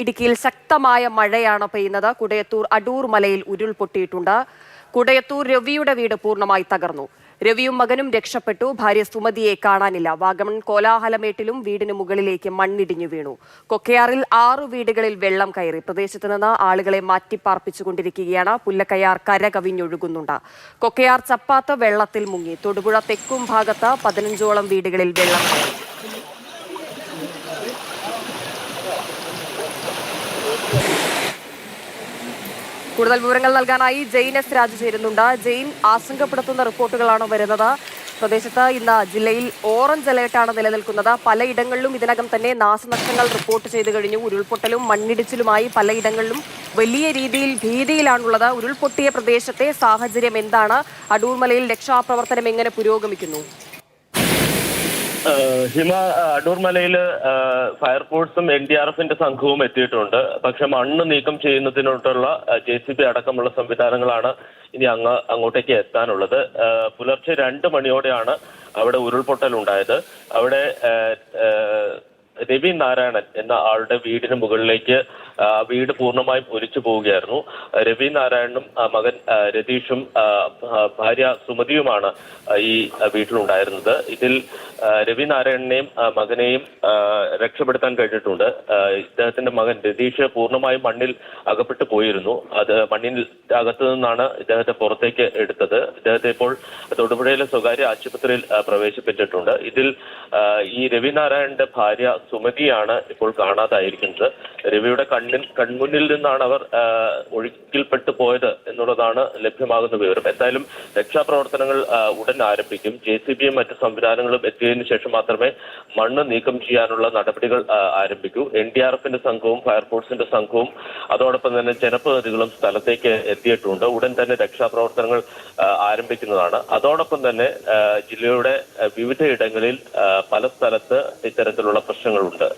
ഇടുക്കിയിൽ ശക്തമായ മഴയാണ് പെയ്യുന്നത്. കുടയത്തൂർ അടൂർ മലയിൽ ഉരുൾപൊട്ടിയിട്ടുണ്ട്. കുടയത്തൂർ രവിയുടെ വീട് പൂർണ്ണമായി തകർന്നു. രവിയും മകനും രക്ഷപ്പെട്ടു. ഭാര്യ സുമതിയെ കാണാനില്ല. വാഗമൺ കോലാഹലമേട്ടിലും വീടിന് മുകളിലേക്ക് മണ്ണിടിഞ്ഞു വീണു. കൊക്കയാറിൽ 6 വീടുകളിൽ വെള്ളം കയറി. പ്രദേശത്ത് നിന്ന് ആളുകളെ മാറ്റിപ്പാർപ്പിച്ചുകൊണ്ടിരിക്കുകയാണ്. പുല്ലക്കയാർ കര കവിഞ്ഞൊഴുകുന്നുണ്ട്. കൊക്കയാർ ചപ്പാത്ത് വെള്ളത്തിൽ മുങ്ങി. തൊടുപുഴ തെക്കും ഭാഗത്ത് 15ഓളം വീടുകളിൽ വെള്ളം കയറി. കൂടുതൽ വിവരങ്ങൾ നൽകാനായി ജെയിൻ എസ് രാജു ചേരുന്നുണ്ട്. ജെയിൻ, ആശങ്കപ്പെടുത്തുന്ന റിപ്പോർട്ടുകളാണ് വരുന്നത്. പ്രദേശത്ത് ഇന്ന് ജില്ലയിൽ ഓറഞ്ച് അലേർട്ടാണ് നിലനിൽക്കുന്നത്. പലയിടങ്ങളിലും ഇതിനകം തന്നെ നാശനഷ്ടങ്ങൾ റിപ്പോർട്ട് ചെയ്തു കഴിഞ്ഞു. ഉരുൾപൊട്ടലും മണ്ണിടിച്ചിലുമായി പലയിടങ്ങളിലും വലിയ രീതിയിൽ ഭീതിയിലാണുള്ളത്. ഉരുൾപൊട്ടിയ പ്രദേശത്തെ സാഹചര്യം എന്താണ്? അടൂർമലയിൽ രക്ഷാപ്രവർത്തനം എങ്ങനെ പുരോഗമിക്കുന്നു? ഹിമ, അടൂർമലയിൽ ഫയർഫോഴ്സും NDRFന്റെ സംഘവും എത്തിയിട്ടുണ്ട്. പക്ഷെ മണ്ണ് നീക്കം ചെയ്യുന്നതിനോട്ടുള്ള JCB അടക്കമുള്ള സംവിധാനങ്ങളാണ് ഇനി അങ്ങോട്ടേക്ക് എത്താനുള്ളത്. പുലർച്ചെ 2 മണിയോടെയാണ് അവിടെ ഉരുൾപൊട്ടൽ ഉണ്ടായത്. അവിടെ രവി നാരായണൻ എന്ന ആളുടെ വീടിന് മുകളിലേക്ക് വീട് പൂർണ്ണമായും ഒലിച്ചു പോവുകയായിരുന്നു. രവി നാരായണനും മകൻ രതീഷും ഭാര്യ സുമതിയുമാണ് ഈ വീട്ടിലുണ്ടായിരുന്നത്. ഇതിൽ രവി നാരായണനെയും മകനെയും രക്ഷപ്പെടുത്താൻ കഴിഞ്ഞിട്ടുണ്ട്. ഇദ്ദേഹത്തിന്റെ മകൻ രതീഷ് പൂർണ്ണമായും മണ്ണിൽ അകപ്പെട്ടു പോയിരുന്നു. അത് മണ്ണിൽ അകത്തു നിന്നാണ് ഇദ്ദേഹത്തെ പുറത്തേക്ക് എടുത്തത്. ഇദ്ദേഹത്തെ ഇപ്പോൾ തൊടുപുഴയിലെ സ്വകാര്യ ആശുപത്രിയിൽ പ്രവേശിപ്പിച്ചിട്ടുണ്ട്. ഇതിൽ ഈ രവി നാരായണന്റെ ഭാര്യ സുമതിയാണ് ഇപ്പോൾ കാണാതായിരിക്കുന്നത്. രവിയുടെ കൺമുന്നിൽ നിന്നാണ് അവർ ഒഴുക്കിൽപ്പെട്ടു പോയത് എന്നുള്ളതാണ് ലഭ്യമാകുന്ന വിവരം. എന്തായാലും രക്ഷാപ്രവർത്തനങ്ങൾ ഉടൻ ആരംഭിക്കും. JCBയും മറ്റ് സംവിധാനങ്ങളും എത്തിയതിനു ശേഷം മാത്രമേ മണ്ണ് നീക്കം ചെയ്യാനുള്ള നടപടികൾ ആരംഭിക്കൂ. NDRFന്റെ സംഘവും ഫയർഫോഴ്സിന്റെ സംഘവും അതോടൊപ്പം തന്നെ ജനപ്രതിനിധികളും സ്ഥലത്തേക്ക് എത്തിയിട്ടുണ്ട്. ഉടൻ തന്നെ രക്ഷാപ്രവർത്തനങ്ങൾ ആരംഭിക്കുന്നതാണ്. അതോടൊപ്പം തന്നെ ജില്ലയുടെ വിവിധ ഇടങ്ങളിൽ പല സ്ഥലത്ത് ഇത്തരത്തിലുള്ള പ്രശ്നങ്ങളുണ്ട്.